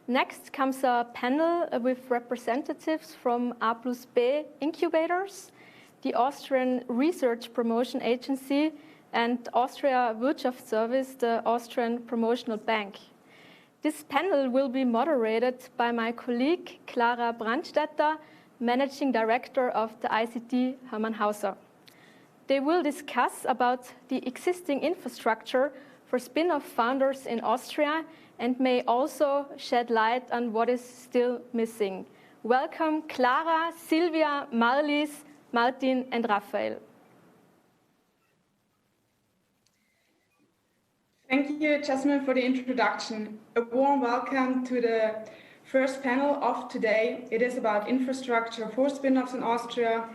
Next comes a panel with representatives from A+B incubators, the Austrian Research Promotion Agency, and Austria Wirtschaftsservice, the Austrian Promotional Bank. This panel will be moderated by my colleague Clara Brandstetter, Managing Director of the ICT Hermann Hauser. They will discuss about the existing infrastructure for spin-off founders in Austria and may also shed light on what is still missing. Welcome Clara, Silvia, Marlies, Martin and Raphael. Thank you, Jasmine, for the introduction. A warm welcome to the first panel of today. It is about infrastructure for spin-offs in Austria.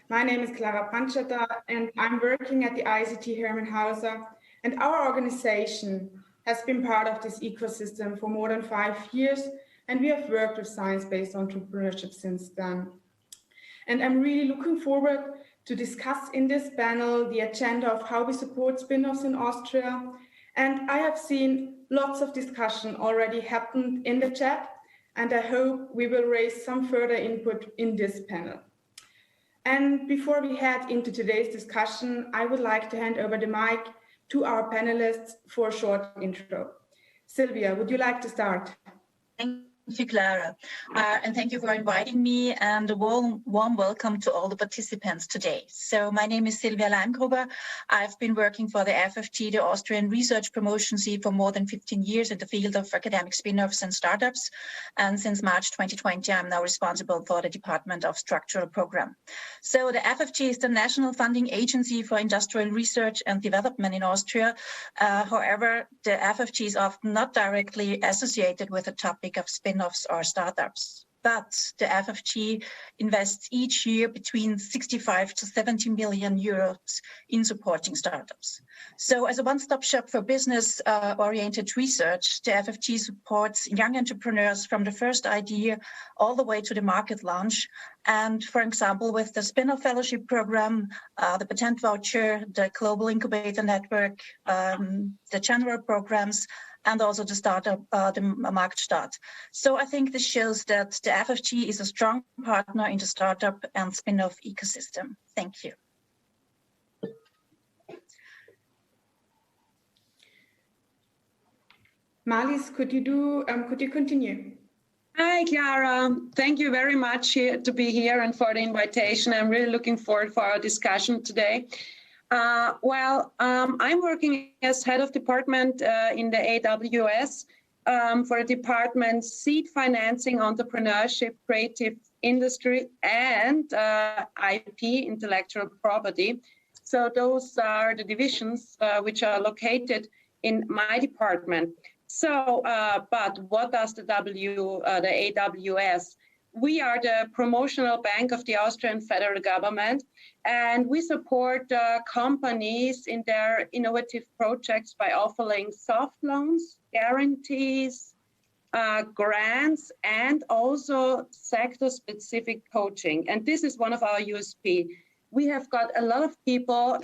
My name is Clara Brandstetter, and I'm working at the ICT Hermann Hauser. And our organization has been part of this ecosystem for more than 5 years, and we have worked with science-based entrepreneurship since then. And I'm really looking forward to discuss in this panel the agenda of how we support spin-offs in Austria. And I have seen lots of discussion already happened in the chat, and I hope we will raise some further input in this panel. And before we head into today's discussion, I would like to hand over the mic to our panelists for a short intro. Sylvia, would you like to start? Thank you, Clara, and thank you for inviting me, and a warm welcome to all the participants today. So my name is Sylvia Leimgruber. I've been working for the FFG, the Austrian Research Promotion Agency, for more than 15 years in the field of academic spin-offs and startups. And since March 2020, I'm now responsible for the Department of Structural Program. So the FFG is the National Funding Agency for Industrial Research and Development in Austria. However, the FFG is often not directly associated with the topic of spin-offs or startups, but the FFG invests each year between 65 to 70 million euros in supporting startups. So as a one-stop shop for business-oriented research, the FFG supports young entrepreneurs from the first idea all the way to the market launch. And for example, with the spin-off fellowship program, the patent voucher, the global incubator network, the general programs, and also the startup, the market start. So I think this shows that the FFG is a strong partner in the startup and spin-off ecosystem. Thank you. Marlies, could you continue? Hi, Clara. Thank you very much to be here and for the invitation. I'm really looking forward for our discussion today. I'm working as head of department in the AWS for a department seed financing, entrepreneurship, creative industry, and IP, intellectual property. So those are the divisions which are located in my department. So, but what does the AWS? We are the promotional bank of the Austrian federal government, and we support companies in their innovative projects by offering soft loans, guarantees, grants, and also sector-specific coaching. And this is one of our USP. We have got a lot of people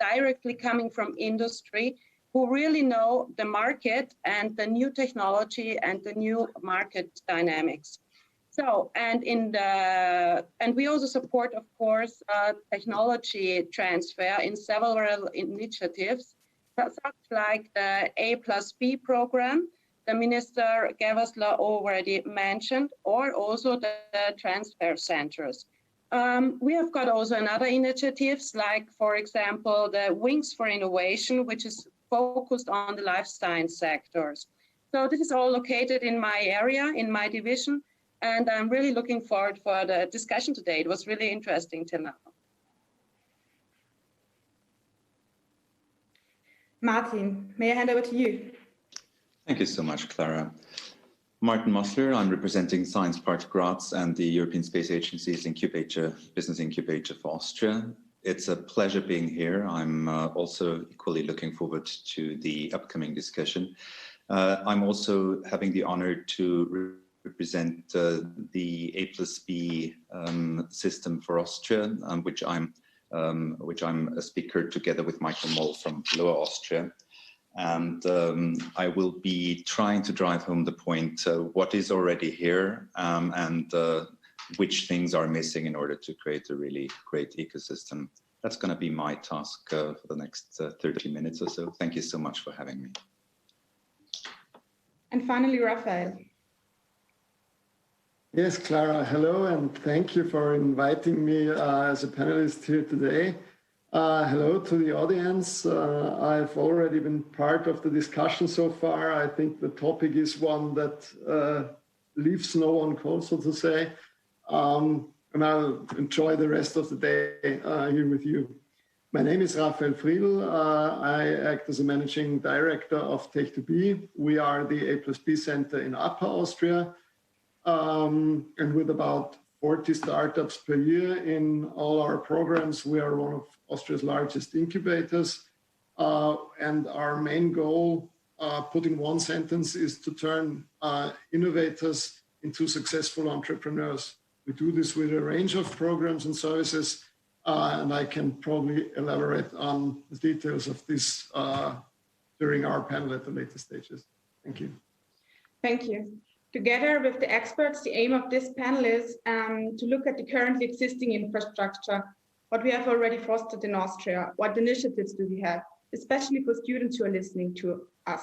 directly coming from industry who really know the market and the new technology and the new market dynamics. So, and we also support, of course, technology transfer in several initiatives, such like the A+B program, the Minister Gavasla already mentioned, or also the transfer centers. We have got also another initiatives, like, for example, the Wings for Innovation, which is focused on the life science sectors. So this is all located in my area, in my division. And I'm really looking forward for the discussion today. It was really interesting till now. Martin, may I hand over to you? Thank you so much, Clara. Martin Mossler, I'm representing Science Park Graz and the European Space Agency's business incubator for Austria. It's a pleasure being here. I'm also equally looking forward to the upcoming discussion. I'm also having the honor to represent the A+B system for Austria, which I'm a speaker together with Michael Moll from Lower Austria. And I will be trying to drive home the point, what is already here and which things are missing in order to create a really great ecosystem. That's going to be my task for the next 30 minutes or so. Thank you so much for having me. And finally, Raphael. Yes, Clara, hello, and thank you for inviting me as a panelist here today. Hello to the audience. I've already been part of the discussion so far. I think the topic is one that leaves no one cold, so to say. And I'll enjoy the rest of the day here with you. My name is Raphael Friedl. I act as a managing director of Tech2B. We are the A+B Center in Upper Austria. And with about 40 startups per year in all our programs, we are one of Austria's largest incubators. And our main goal, put in one sentence, is to turn innovators into successful entrepreneurs. We do this with a range of programs and services, and I can probably elaborate on the details of this during our panel at the later stages. Thank you. Thank you. Together with the experts, the aim of this panel is to look at the currently existing infrastructure, what we have already fostered in Austria, what initiatives do we have, especially for students who are listening to us.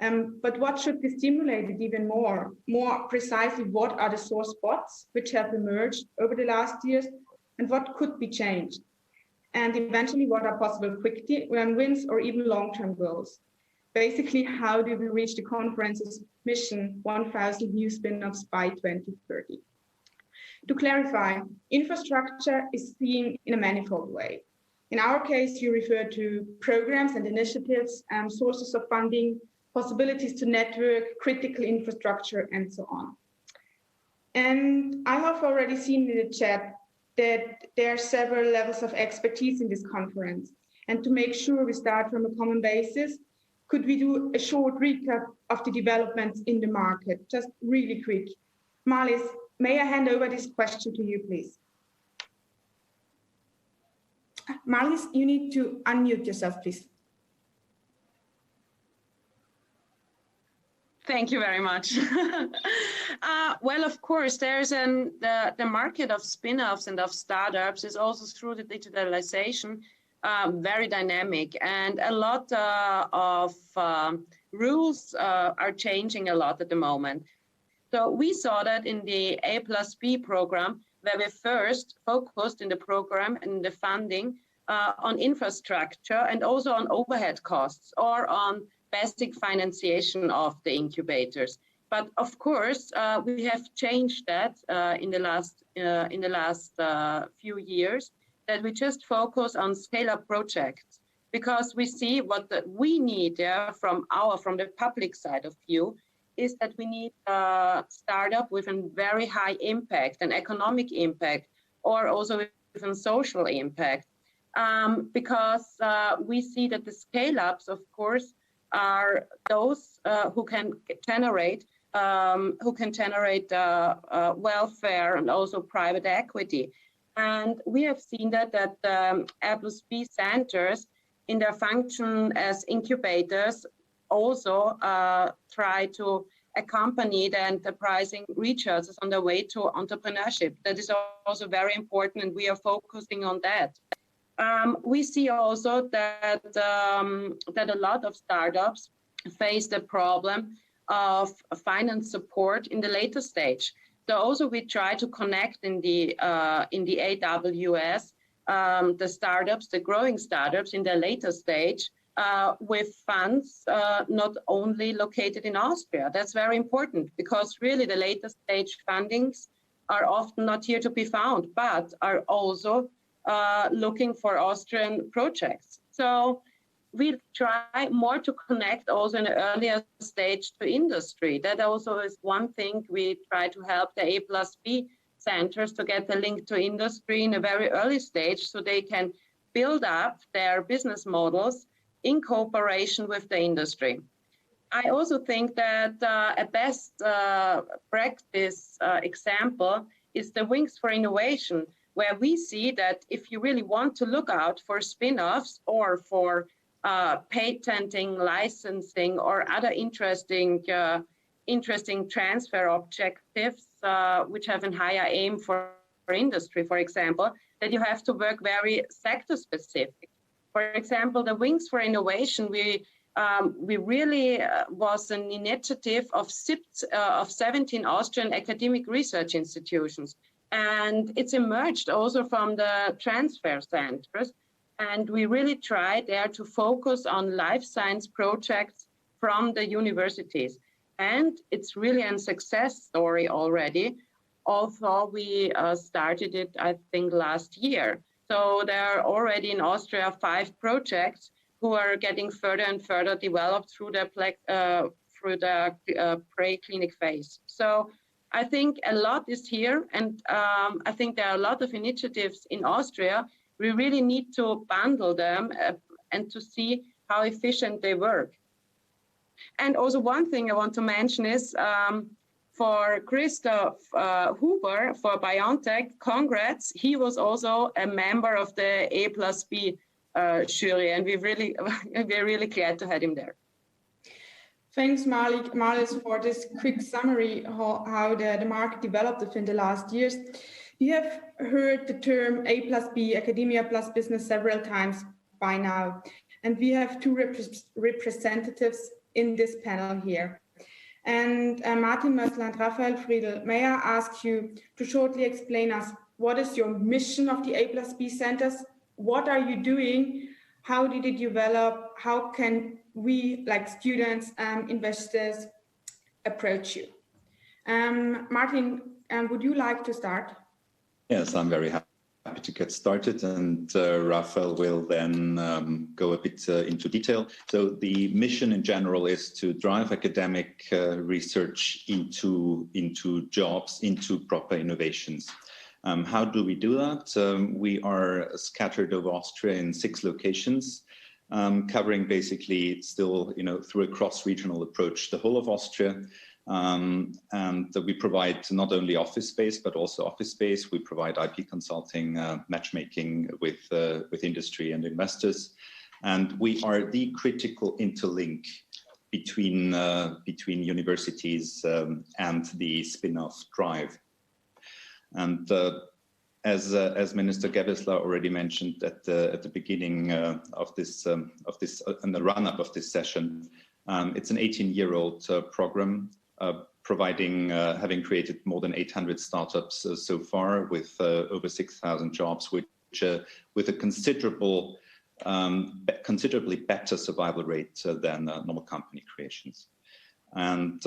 But what should be stimulated even more precisely, what are the sore spots which have emerged over the last years and what could be changed? And eventually, what are possible quick wins or even long-term goals? Basically, how do we reach the conference's mission, 1,000 new spin-offs by 2030? To clarify, infrastructure is seen in a manifold way. In our case, you refer to programs and initiatives, sources of funding, possibilities to network, critical infrastructure, and so on. And I have already seen in the chat that there are several levels of expertise in this conference. And to make sure we start from a common basis, could we do a short recap of the developments in the market? Just really quick. Marlies, may I hand over this question to you, please? Marlies, you need to unmute yourself, please. Thank you very much. Well, of course, there's the market of spin-offs and of startups is also through the digitalization very dynamic, and a lot of rules are changing a lot at the moment. So we saw that in the A+B program, where we first focused in the program and the funding on infrastructure and also on overhead costs or on basic financiation of the incubators. But of course, we have changed that in the last few years, that we just focus on scale-up projects, because we see what we need from the public side of view is that we need a startup with a very high impact, an economic impact, or also with a social impact, because we see that the scale-ups, of course, are those who can generate welfare and also private equity. And we have seen that A+B centers in their function as incubators also try to accompany the enterprising researchers on the way to entrepreneurship. That is also very important, and we are focusing on that. We see also that a lot of startups face the problem of finance support in the later stage. So also we try to connect in the AWS the startups, the growing startups in the later stage with funds not only located in Austria. That's very important, because really the later stage fundings are often not here to be found, but are also looking for Austrian projects. So we try more to connect also in an earlier stage to industry. That also is one thing we try to help the A+B centers to get the link to industry in a very early stage, so they can build up their business models in cooperation with the industry. I also think that a best practice example is the Wings for Innovation, where we see that if you really want to look out for spin-offs or for patenting, licensing, or other interesting transfer objectives, which have a higher aim for industry, for example, that you have to work very sector specific. For example, the Wings for Innovation, we really was an initiative of 17 Austrian academic research institutions. And it's emerged also from the transfer centers. And we really tried there to focus on life science projects from the universities. And it's really a success story already, although we started it, I think, last year. So there are already in Austria 5 projects who are getting further and further developed through the pre-clinic phase. So I think a lot is here, and I think there are a lot of initiatives in Austria. We really need to bundle them and to see how efficient they work. And also one thing I want to mention is for Christoph Huber for BioNTech, congrats. He was also a member of the A+B jury, and we're really glad to have him there. Thanks, Marlies, for this quick summary how the market developed in the last years. You have heard the term A+B, academia plus business, several times by now, and we have 2 representatives in this panel here. And Martin Mössler and Raphael Friedl, may I ask you to shortly explain us what is your mission of the A+B centers? What are you doing? How did it develop? How can we, like students and investors, approach you? Martin, would you like to start? Yes, I'm very happy to get started, and Raphael will then go a bit into detail. So the mission in general is to drive academic research into jobs, into proper innovations. How do we do that? We are scattered over Austria in 6 locations, covering basically still, through a cross-regional approach, the whole of Austria. And we provide not only office space, but also office space. We provide IP consulting, matchmaking with industry and investors. And we are the critical interlink between universities and the spin-off drive. And as Minister Gebesler already mentioned at the beginning of this in the run-up of this session, it's an 18-year-old program providing, having created more than 800 startups so far with over 6,000 jobs, which with a considerably better survival rate than normal company creations. And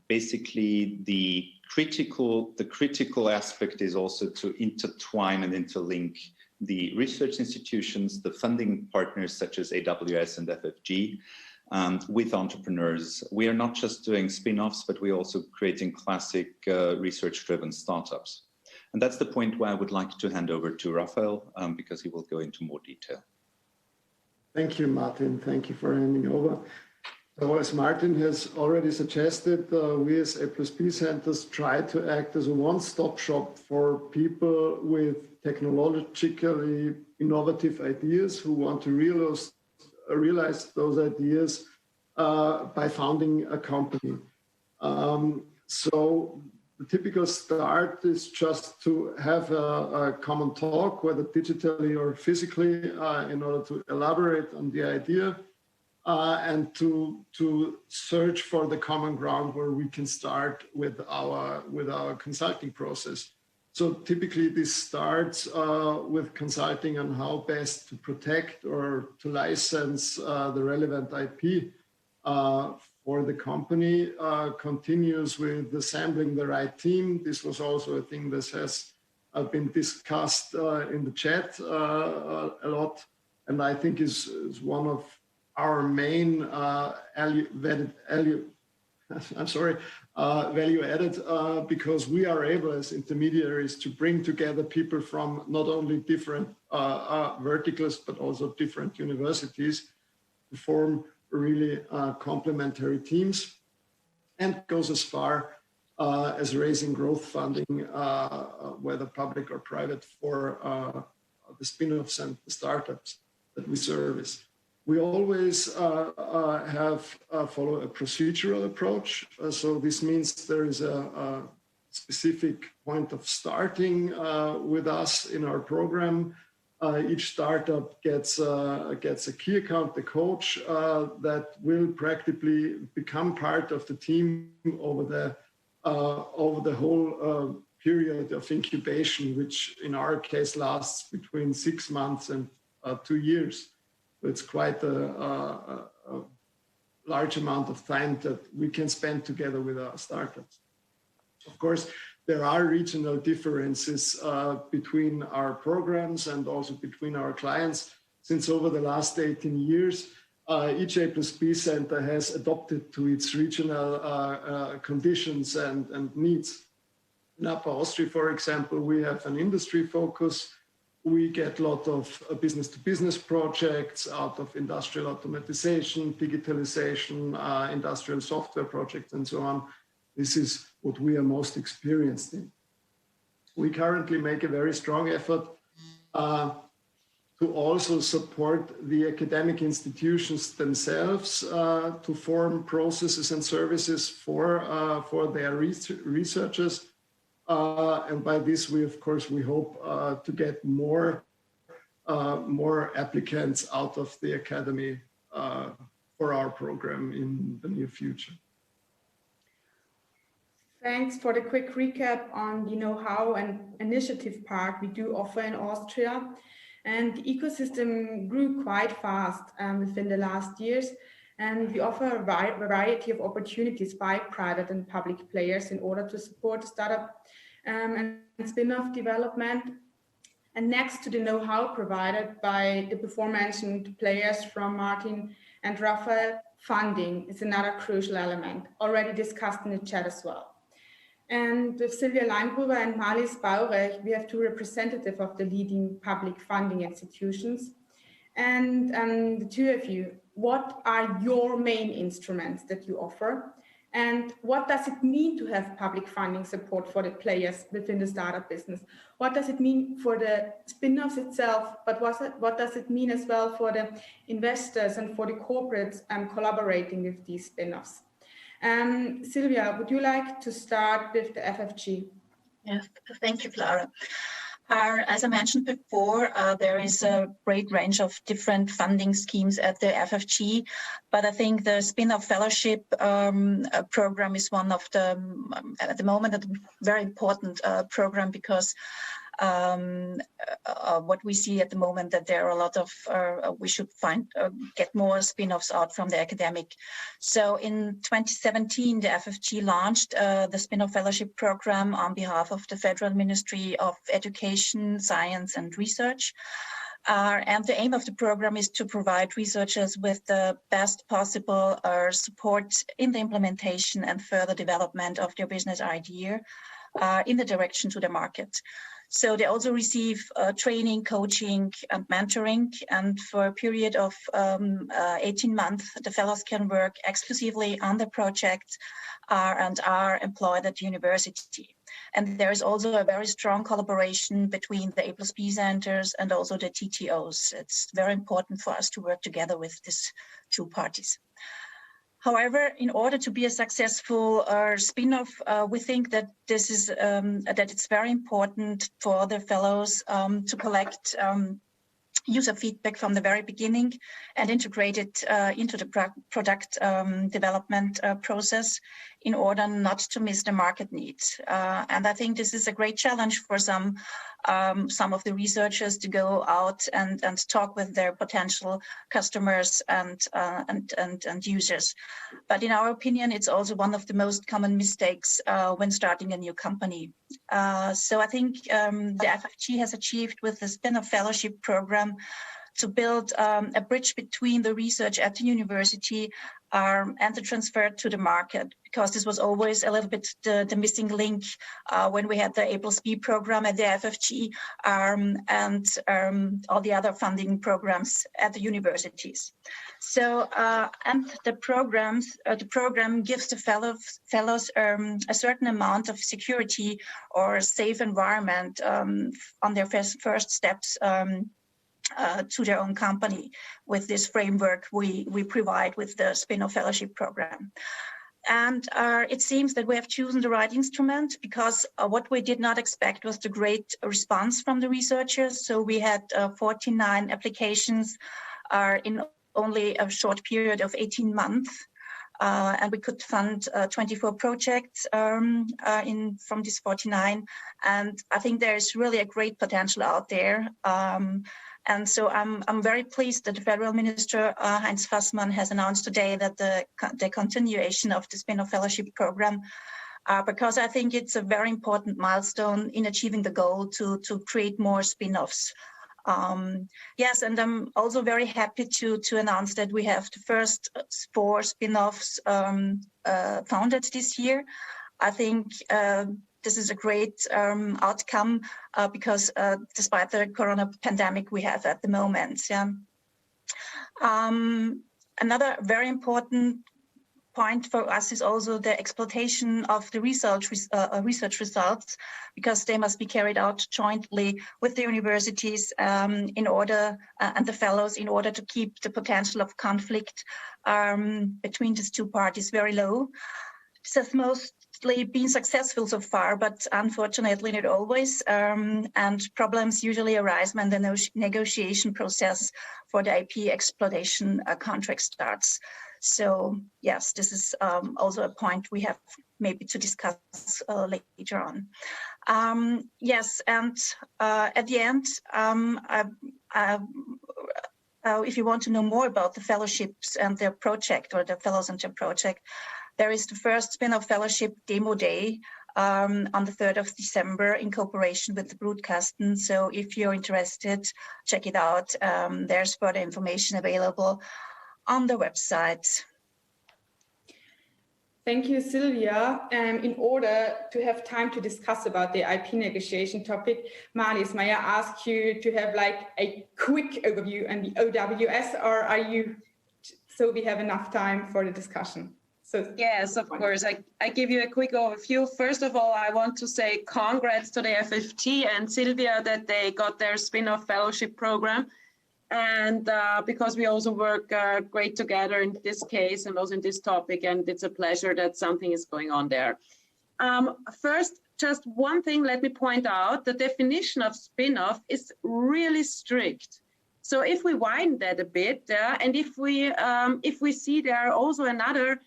basically the critical aspect is also to intertwine and interlink the research institutions, the funding partners such as AWS and FFG, with entrepreneurs. We are not just doing spin-offs, but we're also creating classic research-driven startups. And that's the point where I would like to hand over to Raphael, because he will go into more detail. Thank you, Martin. Thank you for handing over. So as Martin has already suggested, we as A+B centers try to act as a one-stop shop for people with technologically innovative ideas who want to realize those ideas by founding a company. So the typical start is just to have a common talk, whether digitally or physically, in order to elaborate on the idea. And to search for the common ground where we can start with our consulting process. So typically this starts with consulting on how best to protect or to license the relevant IP for the company, continues with assembling the right team. This was also a thing that has been discussed in the chat a lot, and I think is one of our main value added, because we are able as intermediaries to bring together people from not only different verticals, but also different universities to form really complementary teams, and goes as far as raising growth funding, whether public or private, for the spin-offs and the startups that we service. We always follow a procedural approach. So this means there is a specific point of starting with us in our program. Each startup gets a key account, the coach, that will practically become part of the team over the whole period of incubation, which in our case lasts between 6 months and 2 years. It's quite a large amount of time that we can spend together with our startups. Of course, there are regional differences between our programs and also between our clients. Since over the last 18 years, each A+B center has adopted to its regional conditions and needs. In Upper Austria, for example, we have an industry focus. We get a lot of business-to-business projects out of industrial automatization, digitalization, industrial software projects, and so on. This is what we are most experienced in. We currently make a very strong effort to also support the academic institutions themselves to form processes and services for their researchers. And by this, we hope to get more applicants out of the academy for our program in the near future. Thanks for the quick recap on the know-how and initiative part we do offer in Austria. And the ecosystem grew quite fast within the last years. And we offer a variety of opportunities by private and public players in order to support startup and spin-off development. And next to the know-how provided by the before-mentioned players from Martin and Raphael, funding is another crucial element, already discussed in the chat as well. And with Silvia Leimgruber and Marlies Baurecht, we have two representatives of the leading public funding institutions. And the two of you, what are your main instruments that you offer? And what does it mean to have public funding support for the players within the startup business? What does it mean for the spin-offs itself? But what does it mean as well for the investors and for the corporates collaborating with these spin-offs? Silvia, would you like to start with the FFG? Yes, thank you, Clara. As I mentioned before, there is a great range of different funding schemes at the FFG, but I think the spin-off fellowship program is one of the, at the moment, a very important program because what we see at the moment that there are a lot of, we should get more spin-offs out from the academic. So in 2017, the FFG launched the spin-off fellowship program on behalf of the Federal Ministry of Education, Science and Research. And the aim of the program is to provide researchers with the best possible support in the implementation and further development of their business idea in the direction to the market. So they also receive training, coaching, and mentoring. And for a period of 18 months, the fellows can work exclusively on the project and are employed at the university. And there is also a very strong collaboration between the A+B centers and also the TTOs. It's very important for us to work together with these two parties. However, in order to be a successful spin-off, we think that this is that it's very important for the fellows to collect user feedback from the very beginning and integrate it into the product development process in order not to miss the market needs. And I think this is a great challenge for some of the researchers to go out and talk with their potential customers and users. But in our opinion, it's also one of the most common mistakes when starting a new company. So I think the FFG has achieved with the spin-off fellowship program to build a bridge between the research at the university and the transfer to the market, because this was always a little bit the missing link when we had the A+B program at the FFG and all the other funding programs at the universities. So, and the program gives the fellows a certain amount of security or safe environment on their first steps to their own company with this framework we provide with the spin-off fellowship program. And it seems that we have chosen the right instrument because what we did not expect was the great response from the researchers. So we had 49 applications in only a short period of 18 months. And we could fund 24 projects from these 49. And I think there is really a great potential out there. And so I'm very pleased that the Federal Minister, Heinz Fassmann, has announced today that the continuation of the spin-off fellowship program, because I think it's a very important milestone in achieving the goal to create more spin-offs. Yes, and I'm also very happy to announce that we have the first 4 spin-offs founded this year. I think this is a great outcome because despite the corona pandemic we have at the moment. Yeah. Another very important point for us is also the exploitation of the research results, because they must be carried out jointly with the universities in order and the fellows in order to keep the potential of conflict between these two parties very low. This has mostly been successful so far, but unfortunately not always. And problems usually arise when the negotiation process for the IP exploitation contract starts. So yes, this is also a point we have maybe to discuss later on. Yes, and at the end, if you want to know more about the fellowships and their project, or the fellows and their project, there is the first spin-off fellowship demo day on the 3rd of December in cooperation with the Broadcasten. So if you're interested, check it out. There's further information available on the website. Thank you, Sylvia. In order to have time to discuss about the IP negotiation topic, Marlies, may I ask you to have like a quick overview on the OWS, or are you, so we have enough time for the discussion? So yes, of course. I give you a quick overview. First of all, I want to say congrats to the FFT and Sylvia that they got their spin-off fellowship program. And because we also work great together in this case and also in this topic, and it's a pleasure that something is going on there. First, just one thing, let me point out, the definition of spin-off is really strict. So if we widen that a bit, and if we see there are also another,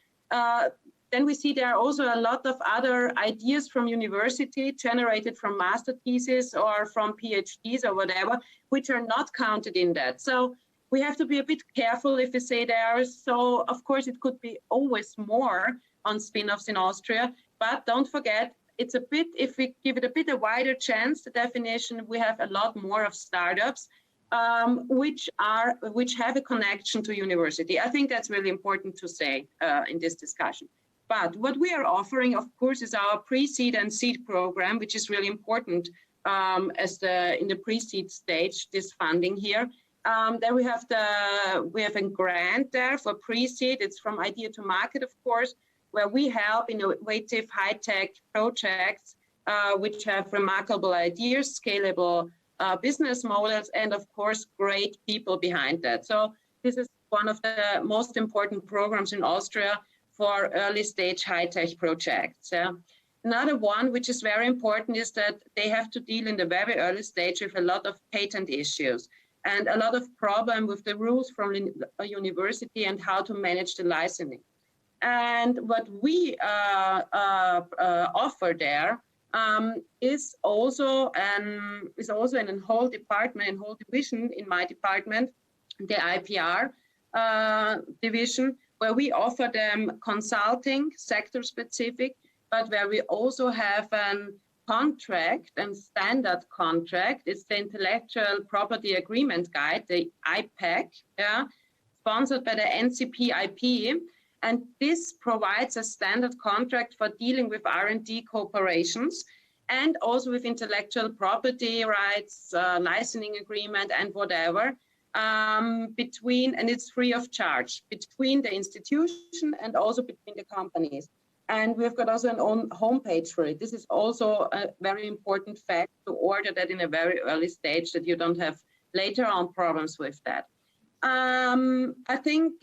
then we see there are also a lot of other ideas from university generated from master theses or from PhDs or whatever, which are not counted in that. So we have to be a bit careful if we say there are. So of course it could be always more on spin-offs in Austria, but don't forget, it's a bit, if we give it a bit a wider chance, the definition, we have a lot more of startups which have a connection to university. I think that's really important to say in this discussion. But what we are offering, of course, is our pre-seed and seed program, which is really important in the pre-seed stage, this funding here. Then we have a grant there for pre-seed. It's from idea to market, of course, where we help innovative high-tech projects which have remarkable ideas, scalable business models, and of course, great people behind that. So this is one of the most important programs in Austria for early stage high-tech projects. Another one, which is very important, is that they have to deal in the very early stage with a lot of patent issues and a lot of problem with the rules from a university and how to manage the licensing. And what we offer there is also in a whole department, in whole division in my department, the IPR division, where we offer them consulting, sector specific, but where we also have a contract and standard contract. It's the Intellectual Property Agreement Guide, the IPAG, sponsored by the NCP IP. And this provides a standard contract for dealing with R&D corporations and also with intellectual property rights, licensing agreement and whatever, and it's free of charge between the institution and also between the companies. And we've got also an own homepage for it. This is also a very important fact, to order that in a very early stage, that you don't have later on problems with that. I think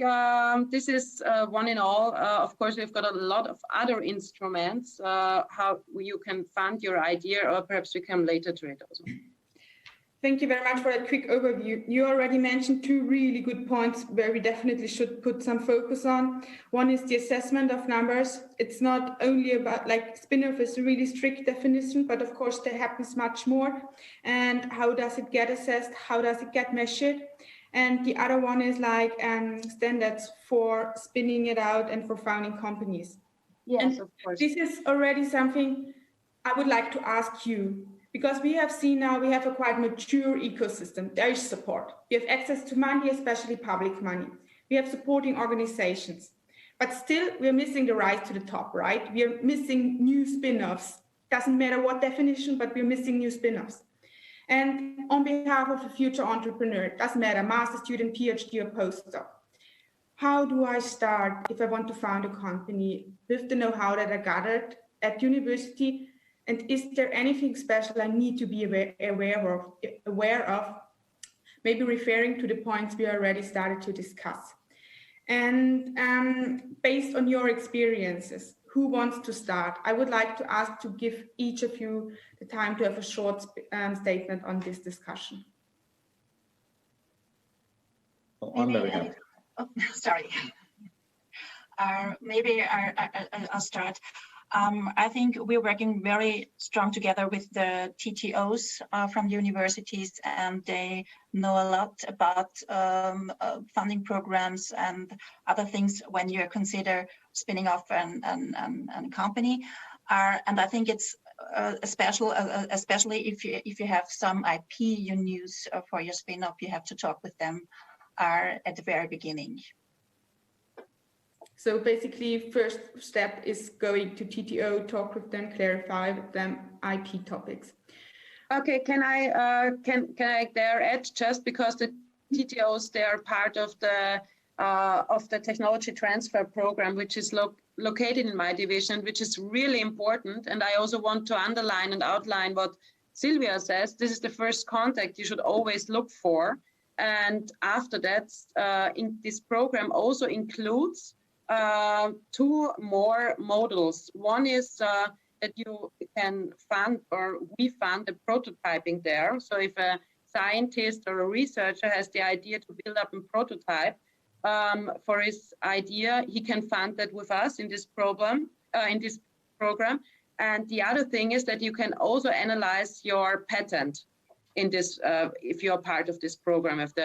this is one in all. Of course, we've got a lot of other instruments, how you can fund your idea, or perhaps we come later to it also. Thank you very much for that quick overview. You already mentioned two really good points where we definitely should put some focus on. One is the assessment of numbers. It's not only about, like, spin-off is a really strict definition, but of course there happens much more. And how does it get assessed? How does it get measured? And the other one is like standards for spinning it out and for founding companies. Yes, and of course. This is already something I would like to ask you. Because we have seen now we have a quite mature ecosystem. There is support. We have access to money, especially public money. We have supporting organizations. But still, we're missing the rise to the top, right? We are missing new spin-offs. Doesn't matter what definition, but we're missing new spin-offs. And on behalf of a future entrepreneur, it doesn't matter, master student, PhD, or postdoc. How do I start if I want to found a company with the know-how that I gathered at university? And is there anything special I need to be aware of, maybe referring to the points we already started to discuss? And based on your experiences, who wants to start? I would like to ask to give each of you the time to have a short statement on this discussion. Well, I'm very happy. Oh, sorry. Maybe I'll start. I think we're working very strong together with the TTOs from universities, and they know a lot about funding programs and other things when you consider spinning off a company. And I think it's especially if you have some IP you use for your spin-off, you have to talk with them at the very beginning. So basically, first step is going to TTO, talk with them, clarify with them IP topics. Okay, can I there add, just because the TTOs, they are part of the technology transfer program, which is located in my division, which is really important. And I also want to underline and outline what Sylvia says. This is the first contact you should always look for. And after that, in this program also includes two more modules. One is that you can fund, or we fund, the prototyping there. So if a scientist or a researcher has the idea to build up a prototype for his idea, he can fund that with us in this program. And the other thing is that you can also analyze your patent in this, if you're part of this program of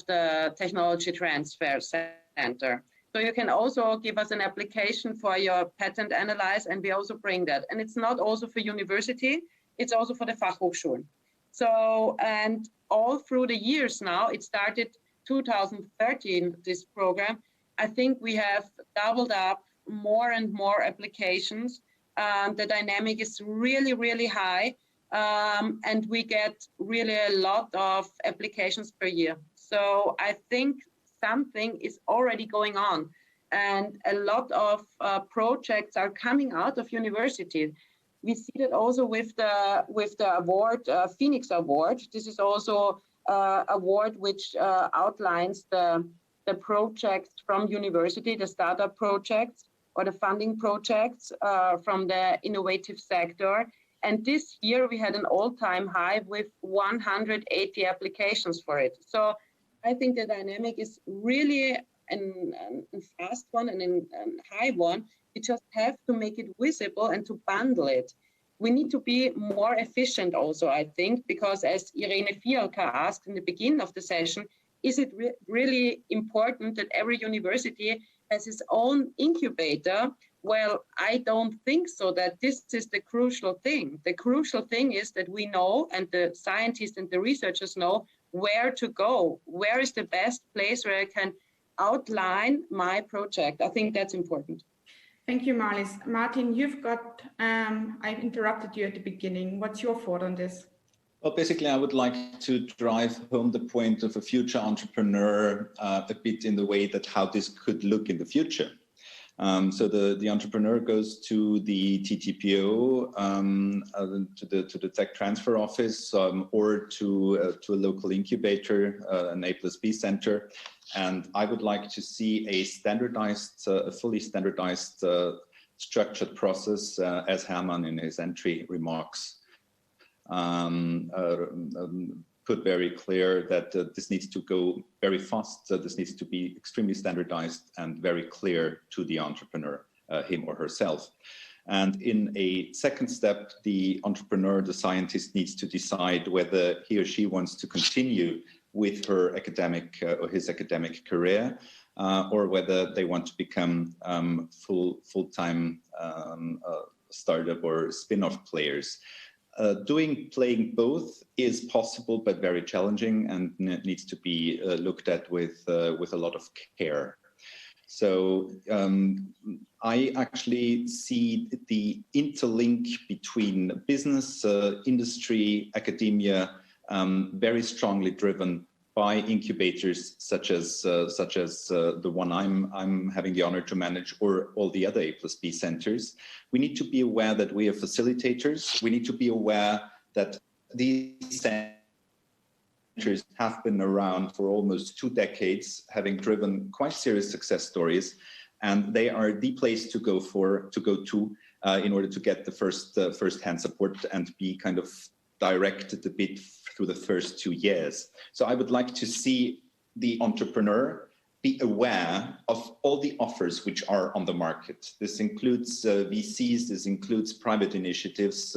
the Technology Transfer Center. So you can also give us an application for your patent analyze, and we also bring that. And it's not also for university, it's also for the Fachhochschulen. So, and all through the years now, it started 2013, this program. I think we have doubled up more and more applications. The dynamic is really, really high. And we get really a lot of applications per year. So I think something is already going on, and a lot of projects are coming out of university. We see that also with the award, Phoenix Award. This is also award which outlines the projects from university, the startup projects or the funding projects from the innovative sector. And this year we had an all-time high with 180 applications for it. So I think the dynamic is really a fast one and a high one. We just have to make it visible and to bundle it. We need to be more efficient also, I think, because as Irene Fialka asked in the beginning of the session, is it really important that every university has its own incubator? Well, I don't think so, that this is the crucial thing. The crucial thing is that we know, and the scientists and the researchers know, where to go, where is the best place where I can outline my project. I think that's important. Thank you, Marlies. Martin, you've got, I interrupted you at the beginning. What's your thought on this? Well, basically, I would like to drive home the point of a future entrepreneur a bit in the way that how this could look in the future. So the entrepreneur goes to the TTPO, to the tech transfer office, or to a local incubator, an A+B center. And I would like to see a standardized, a fully standardized, structured process, as Hermann in his entry remarks put very clear that this needs to go very fast. This needs to be extremely standardized and very clear to the entrepreneur, him or herself. And in a second step, the entrepreneur, the scientist, needs to decide whether he or she wants to continue with her academic or his academic career, or whether they want to become full-time startup or spin-off players. Playing both is possible, but very challenging, and needs to be looked at with a lot of care. So I actually see the interlink between business, industry, academia, very strongly driven by incubators such as the one I'm having the honor to manage, or all the other A+B centers. We need to be aware that we are facilitators. We need to be aware that these centers have been around for almost 2 decades, having driven quite serious success stories, and they are the place to go to in order to get the first-hand support and be kind of directed a bit through the first 2 years. So I would like to see the entrepreneur be aware of all the offers which are on the market. This includes VCs, this includes private initiatives,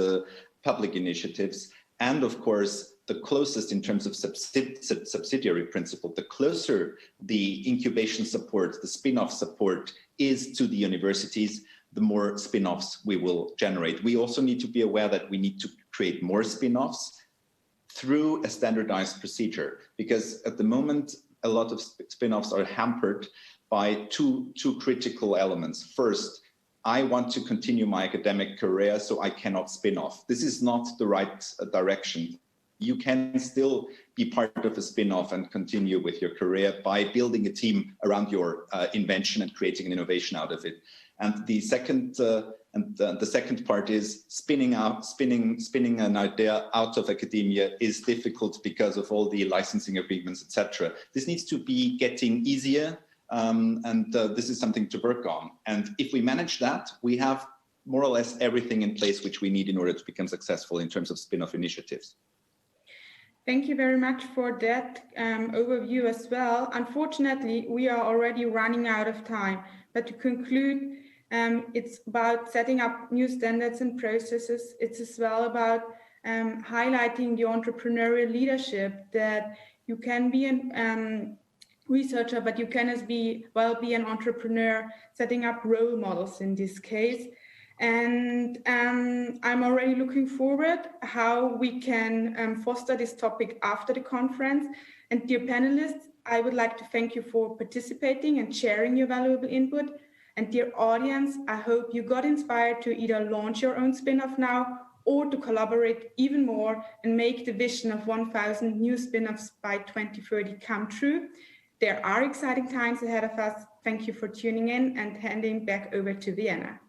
public initiatives, and of course, the closest in terms of subsidiary principle, the closer the incubation support, the spin-off support is to the universities, the more spin-offs we will generate. We also need to be aware that we need to create more spin-offs through a standardized procedure, because at the moment, a lot of spin-offs are hampered by two critical elements. First, I want to continue my academic career, so I cannot spin off. This is not the right direction. You can still be part of a spin-off and continue with your career by building a team around your invention and creating an innovation out of it. And the second part is spinning an idea out of academia is difficult because of all the licensing agreements, etc. This needs to be getting easier, and this is something to work on. And if we manage that, we have more or less everything in place which we need in order to become successful in terms of spin-off initiatives. Thank you very much for that overview as well. Unfortunately, we are already running out of time, but to conclude, it's about setting up new standards and processes. It's as well about highlighting the entrepreneurial leadership, that you can be a researcher, but you can as well be an entrepreneur, setting up role models in this case. And I'm already looking forward how we can foster this topic after the conference. And dear panelists, I would like to thank you for participating and sharing your valuable input. And dear audience, I hope you got inspired to either launch your own spin-off now or to collaborate even more and make the vision of 1,000 new spin-offs by 2030 come true. There are exciting times ahead of us. Thank you for tuning in, and handing back over to Vienna.